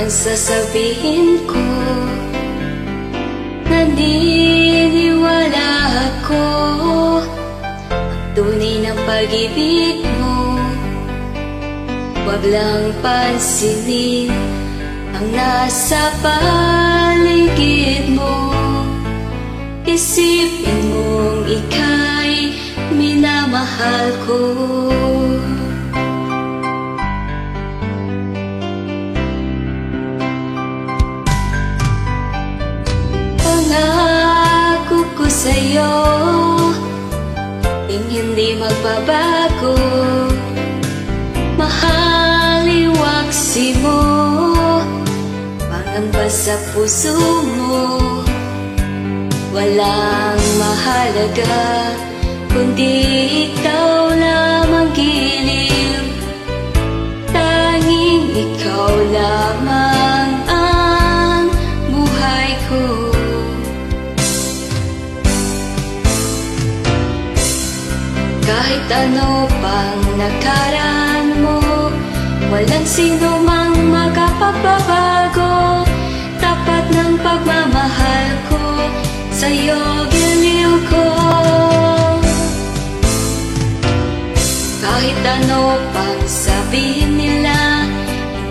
ang sasabihin ko. Naniniwala ako, ang tunay ng pag-ibig mo. Huwag lang pansinin ang nasa paligid mo. Isipin mong ika'y minamahal ko. Pangako ko sa'yo, hindi magbabago. Mahaliwaksi mo, pangamba sa puso mo. Walang mahalaga, kundi ikaw lamang giliw. Tanging ikaw lamang ang buhay ko. Kahit ano pang nakaraan mo, walang sino mang makapagbabago. Tapat ng pagmamahal ko, sa'yo giliw ko. Kahit ano pang sabihin nila,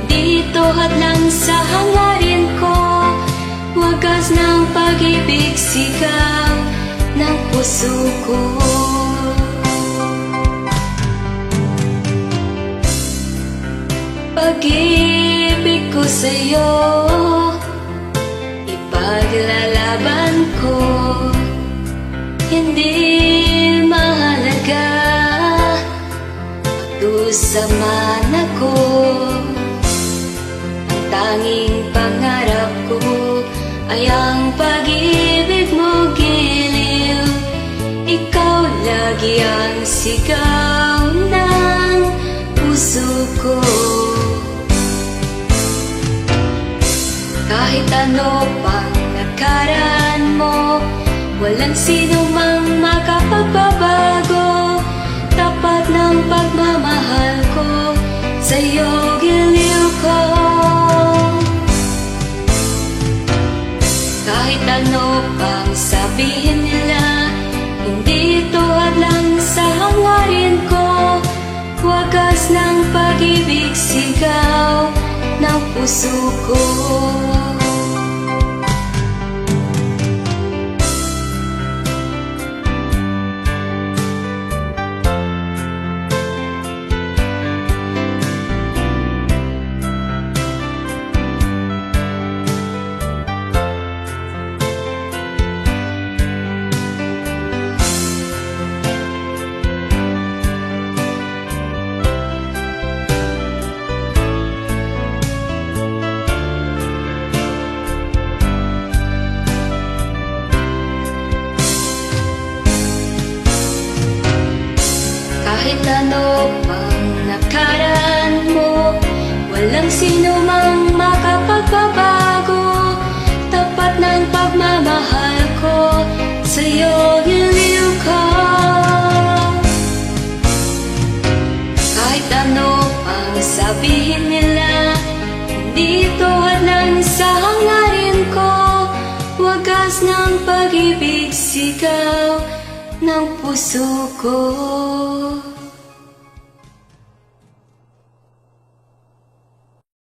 hindi ito hadlang sa hangarin ko. Wagas ng pag-ibig, sigaw ng puso ko. Pag-ibig ko sa'yo, ipaglalaban ko. Hindi mahalaga, pagdusaman ako. Ang tanging pangarap ko ay ang pag-ibig mo giliw. Ikaw lagi ang sigaw ng puso ko. Kahit ano pang nakaraan mo, walang sino mang makapagbabago. Tapat ng pagmamahal ko, sa'yo giliw ko. Kahit ano pang sabihin nila, hindi ito hadlang sa hangarin ko. Wagas ng pag-ibig, sigaw ng puso ko. Kahit ano pang nakaraan mo, walang sino mang makapagbabago. Tapat ng pagmamahal ko, sa'yo giliw ko. Kahit ano pang sabihin nila, hindi ito hadlang sa hangarin ko. Wagas ng pag-ibig, sigaw ng puso ko.